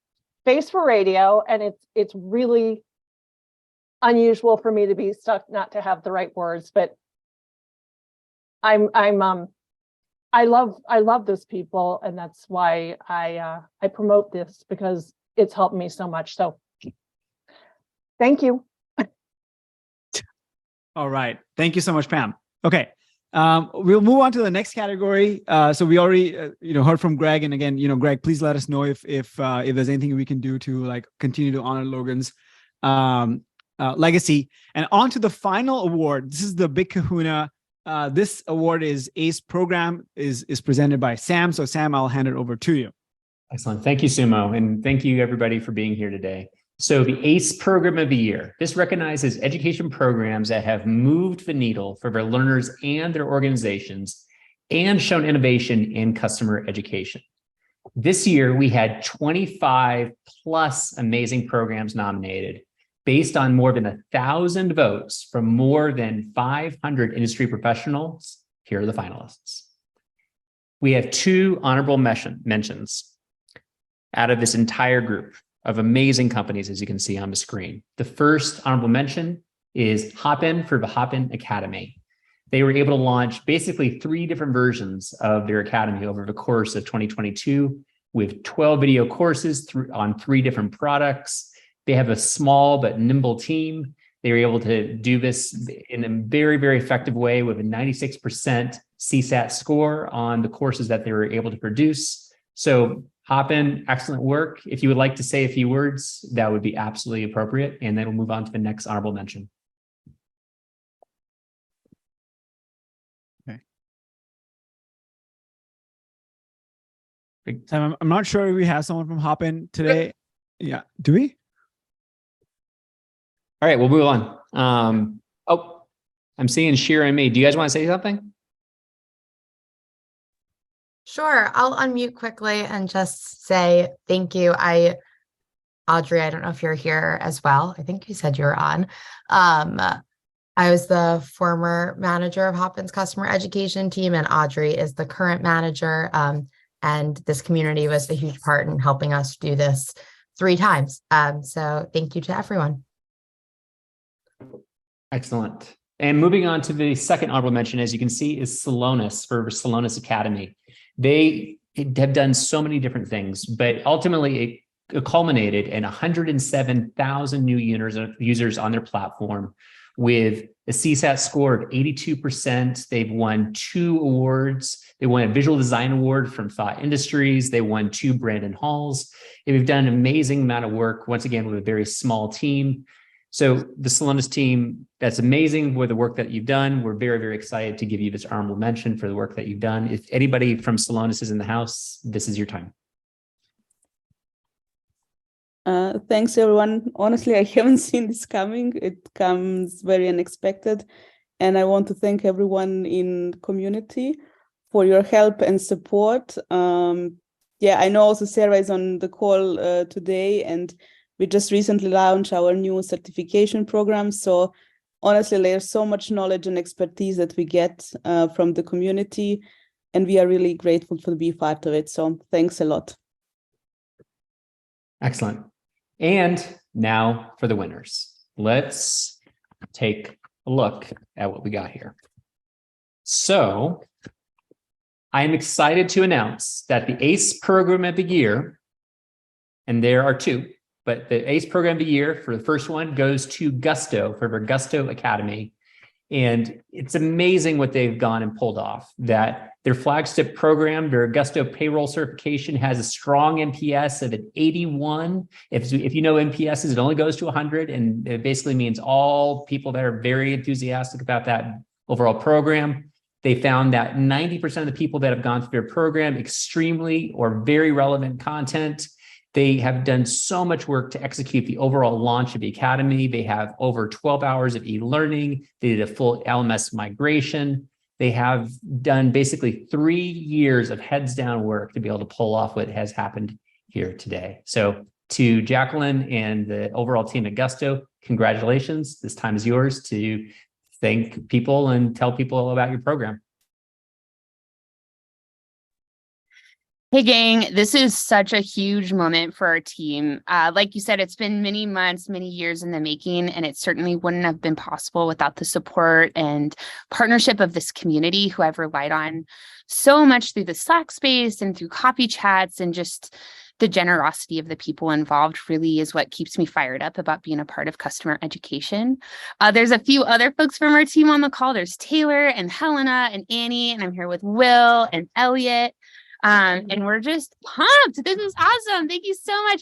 Face for Radio, and it's really unusual for me to be stuck not to have the right words, but I love this people, and that's why I promote this, because it's helped me so much. So thank you. All right, thank you so much, Pam. Okay, we'll move on to the next category. So we already heard from Greg, and again, Greg, please let us know if there's anything we can do to like continue to honor Logan's legacy. And on to the final award. This is the big kahuna. This award is ACE Program, is presented by Sam. So Sam, I'll hand it over to you. Excellent. Thank you, Sumo. And thank you everybody for being here today. So the ACE Program of the Year, this recognizes education programs that have moved the needle for their learners and their organizations and shown innovation in customer education. This year, we had 25 plus amazing programs nominated, based on more than 1,000 votes from more than 500 industry professionals. Here are the finalists. We have 2 honorable mentions out of this entire group of amazing companies, as you can see on the screen. The first honorable mention is Hopin for the Hopin Academy. They were able to launch basically 3 different versions of their academy over the course of 2022, with 12 video courses on 3 different products. They have a small but nimble team. They were able to do this in a very, very effective way with a 96% CSAT score on the courses that they were able to produce. So Hopin, excellent work. If you would like to say a few words, that would be absolutely appropriate. And then we'll move on to the next honorable mention. Okay. Sam, I'm not sure if we have someone from Hopin today. Yeah, do we? All right, we'll move on. I'm seeing Shira and me. Do you guys want to say something? Sure, I'll unmute quickly and just say thank you. Audrey, I don't know if you're here as well. I think you said you were on. I was the former manager of Hopin's customer education team, and Audrey is the current manager. And this community was a huge part in helping us do this 3 times. So thank you to everyone. Excellent. And moving on to the second honorable mention, as you can see, is Celonis for Celonis Academy. They have done so many different things, but ultimately it culminated in 107,000 new users on their platform, with a CSAT score of 82%. They've won 2 awards. They won a visual design award from Thought Industries. They won 2 Brandon Halls. And we've done an amazing amount of work, once again, with a very small team. So the Celonis team, that's amazing with the work that you've done. We're very, very excited to give you this honorable mention for the work that you've done. If anybody from Celonis is in the house, this is your time. Thanks, everyone. Honestly, I haven't seen this coming. It comes very unexpected. And I want to thank everyone in community for your help and support. Yeah, I know also Sarah is on the call today, and we just recently launched our new certification program. So honestly, there's so much knowledge and expertise that we get from the community, and we are really grateful to be part of it. So thanks a lot. Excellent. And now for the winners. Let's take a look at what we got here. So I'm excited to announce that the ACE Program of the Year, and there are 2, but the ACE Program of the Year for the first one goes to Gusto, for their Gusto Academy. And it's amazing what they've gone and pulled off, that their flagship program, their Gusto payroll certification, has a strong NPS of an 81. If you know NPSs, it only goes to 100, and it basically means all people that are very enthusiastic about that overall program. They found that 90% of the people that have gone through their program, extremely or very relevant content. They have done so much work to execute the overall launch of the Academy. They have over 12 hours of e-learning. They did a full LMS migration. They have done basically 3 years of heads down work to be able to pull off what has happened here today. So to Jacqueline and the overall team at Gusto, congratulations. This time is yours to thank people and tell people about your program. Hey gang, this is such a huge moment for our team. Like you said, it's been many months, many years in the making, and it certainly wouldn't have been possible without the support and partnership of this community who I've relied on so much through the Slack space and through copy chats, and just the generosity of the people involved really is what keeps me fired up about being a part of customer education. There's a few other folks from our team on the call. There's Taylor and Helena and Annie, and I'm here with Will and Elliot. And we're just pumped. This is awesome. Thank you so much.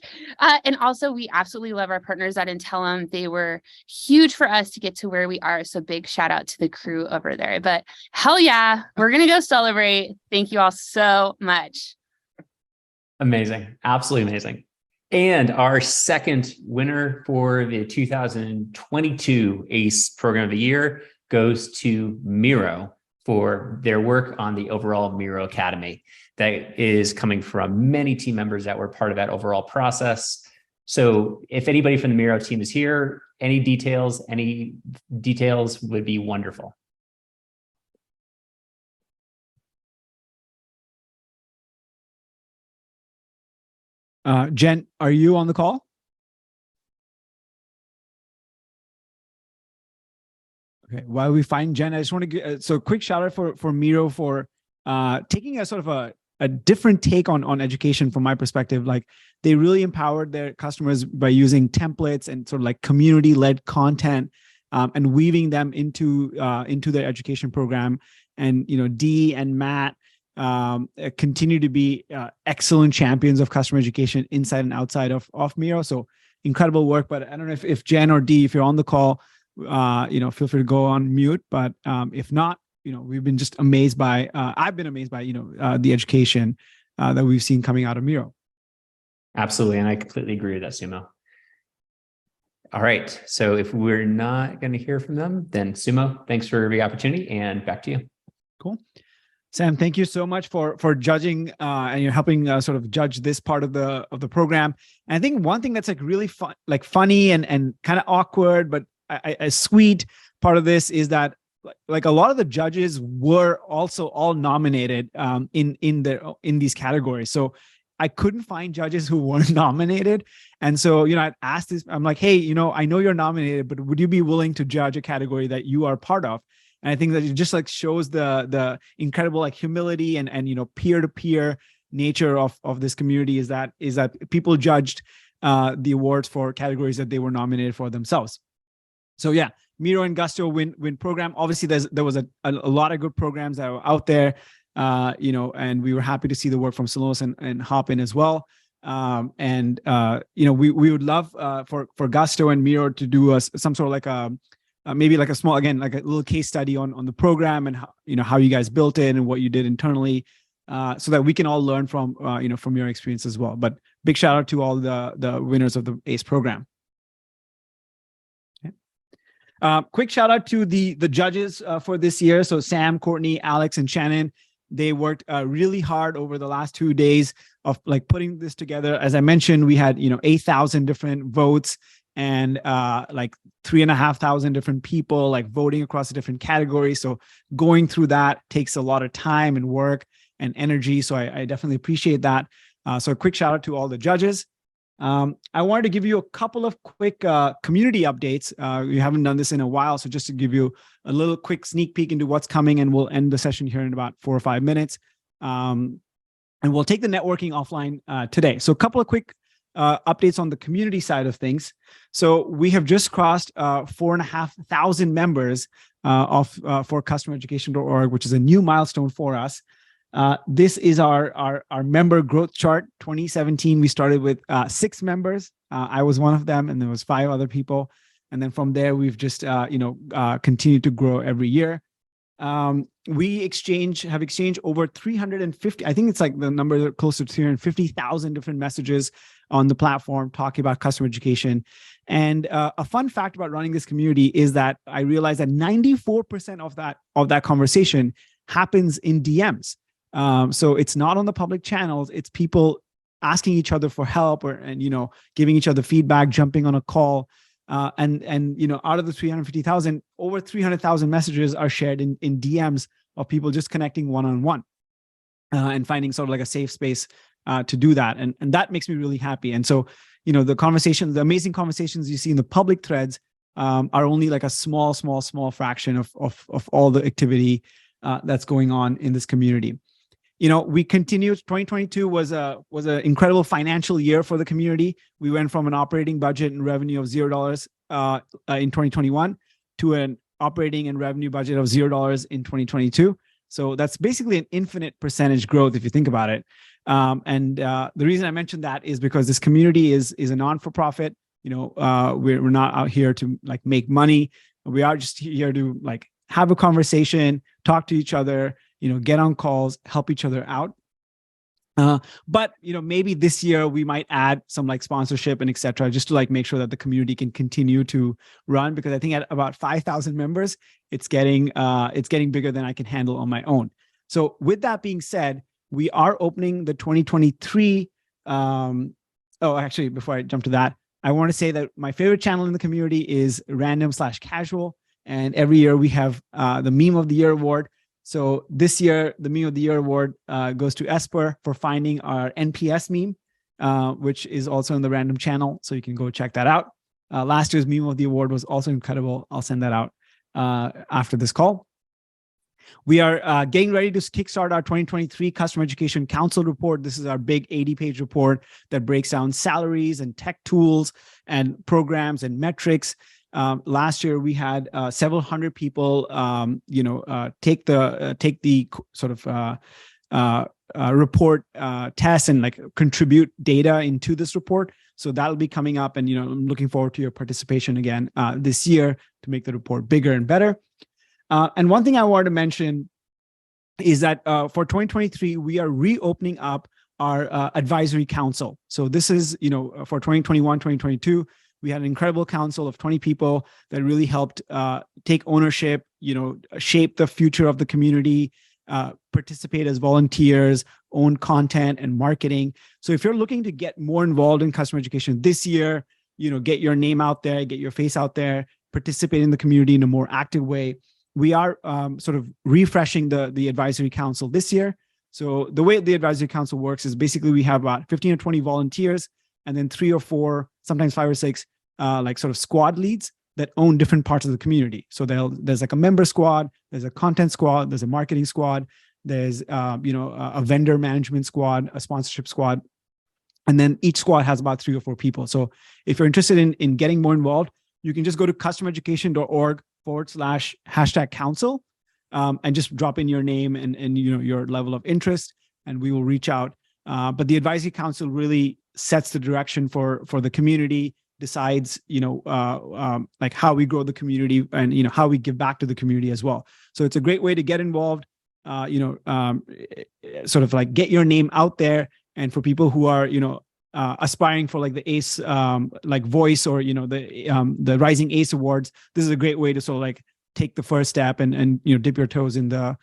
And also, we absolutely love our partners at Intellum. They were huge for us to get to where we are. So big shout out to the crew over there. But hell yeah, we're going to go celebrate. Thank you all so much. Amazing. Absolutely amazing. And our second winner for the 2022 ACE Program of the Year goes to Miro for their work on the overall Miro Academy. That is coming from many team members that were part of that overall process. So if anybody from the Miro team is here, any details would be wonderful. Jen, are you on the call? Okay, while we find Jen, I just want to get so a quick shout out for Miro for taking a sort of a different take on education from my perspective. Like, they really empowered their customers by using templates and sort of like community-led content and weaving them into their education program. And Dee and Matt continue to be excellent champions of customer education inside and outside of Miro. So incredible work. But I don't know if Jen or Dee, if you're on the call, feel free to go on mute. But if not, we've been just amazed by, I've been amazed by, the education that we've seen coming out of Miro. Absolutely. And I completely agree with that, Sumo. All right. So if we're not going to hear from them, then Sumo, thanks for the opportunity, and back to you. Cool. Sam, thank you so much for judging and you're helping sort of judge this part of the program. And I think one thing that's like really fun, like funny and kind of awkward, but a sweet part of this is that like a lot of the judges were also all nominated in these categories. So I couldn't find judges who weren't nominated. And so, I asked this, I'm like, hey, I know you're nominated, but would you be willing to judge a category that you are part of? And I think that it just like shows the incredible like humility and peer-to-peer nature of this community is that people judged the awards for categories that they were nominated for themselves. So yeah, Miro and Gusto win program. Obviously, there was a lot of good programs that were out there, and we were happy to see the work from Solos and Hopin as well. We would love for Gusto and Miro to do some sort of like maybe like a small, again, like a little case study on the program and how you guys built it and what you did internally, so that we can all learn from your experience as well. But big shout out to all the winners of the ACE program. Quick shout out to the judges for this year. So Sam, Courtney, Alex, and Shannon, they worked really hard over the last 2 days of like putting this together. As I mentioned, we had 8,000 different votes and like 3,500 different people like voting across the different categories. So going through that takes a lot of time and work and energy. So I definitely appreciate that. So a quick shout out to all the judges. I wanted to give you a couple of quick community updates. We haven't done this in a while, so just to give you a little quick sneak peek into what's coming, and we'll end the session here in about 4 or 5 minutes. And we'll take the networking offline today. So a couple of quick updates on the community side of things. So we have just crossed 4,500 members for customereducation.org, which is a new milestone for us. This is our member growth chart. 2017, we started with 6 members. I was one of them, and there was 5 other people. And then from there, we've just continued to grow every year. We have exchanged over 350. I think it's like the number close to 350,000 different messages on the platform talking about customer education. And a fun fact about running this community is that I realized that 94% of that conversation happens in DMs. So it's not on the public channels. It's people asking each other for help and giving each other feedback, jumping on a call. And out of the 350,000, over 300,000 messages are shared in DMs of people just connecting one-on-one and finding sort of like a safe space to do that. And that makes me really happy. And so, the amazing conversations you see in the public threads are only like a small fraction of all the activity that's going on in this community. We continued. 2022 was an incredible financial year for the community. We went from an operating budget and revenue of $0 in 2021 to an operating and revenue budget of $0 in 2022. So that's basically an infinite percentage growth if you think about it. The reason I mentioned that is because this community is a non-for-profit. We're not out here to like make money. We are just here to like have a conversation, talk to each other, get on calls, help each other out. But maybe this year we might add some like sponsorship and etc. just to like make sure that the community can continue to run, because I think at about 5,000 members, it's getting bigger than I can handle on my own. So with that being said, we are opening the 2023. Actually, before I jump to that, I want to say that my favorite channel in the community is random/casual. And every year we have the Meme of the Year award. So this year, the Meme of the Year award goes to Esper for finding our NPS meme, which is also in the random channel. So you can go check that out. Last year's Meme of the Award was also incredible. I'll send that out after this call. We are getting ready to kickstart our 2023 Customer Education Council report. This is our big 80-page report that breaks down salaries and tech tools and programs and metrics. Last year, we had several hundred people, take the sort of report test and like contribute data into this report. So that'll be coming up, and I'm looking forward to your participation again this year to make the report bigger and better. And one thing I wanted to mention is that for 2023, we are reopening up our advisory council. So this is, for 2021, 2022. We had an incredible council of 20 people that really helped take ownership, shape the future of the community, participate as volunteers, own content and marketing. So if you're looking to get more involved in customer education this year, get your name out there, get your face out there, participate in the community in a more active way, we are sort of refreshing the advisory council this year. So the way the advisory council works is basically we have about 15 or 20 volunteers, and then 3 or 4, sometimes 5 or 6, like sort of squad leads that own different parts of the community. So there's like a member squad, there's a content squad, there's a marketing squad, there's a vendor management squad, a sponsorship squad, and then each squad has about 3 or 4 people. So if you're interested in getting more involved, you can just go to customereducation.org/#council and just drop in your name and your level of interest, and we will reach out. But the advisory council really sets the direction for the community, decides like how we grow the community and how we give back to the community as well. So it's a great way to get involved, sort of like get your name out there, and for people who are aspiring for like the ACE like voice or the Rising ACE Awards, this is a great way to sort of like take the first step and dip your toes in the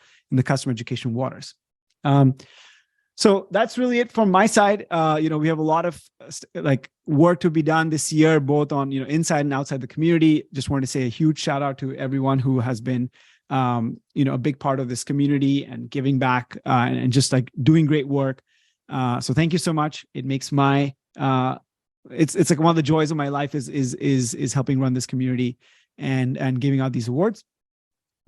customer education waters. So that's really it from my side. We have a lot of like work to be done this year, both on inside and outside the community. Just want to say a huge shout out to everyone who has been a big part of this community and giving back and just like doing great work. So thank you so much. It makes my it's like one of the joys of my life is helping run this community and giving out these awards.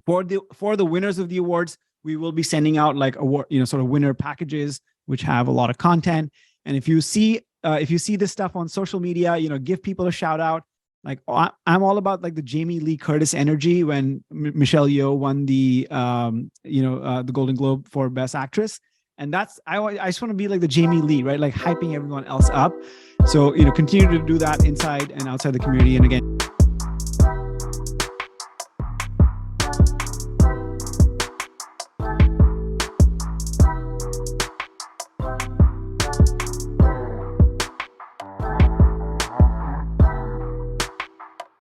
For the winners of the awards, we will be sending out like award, sort of winner packages, which have a lot of content. And if you see this stuff on social media, give people a shout out. Like I'm all about like the Jamie Lee Curtis energy when Michelle Yeoh won the the Golden Globe for Best Actress. And that's, I just want to be like the Jamie Lee, right? Like hyping everyone else up. So, continue to do that inside and outside the community. And again,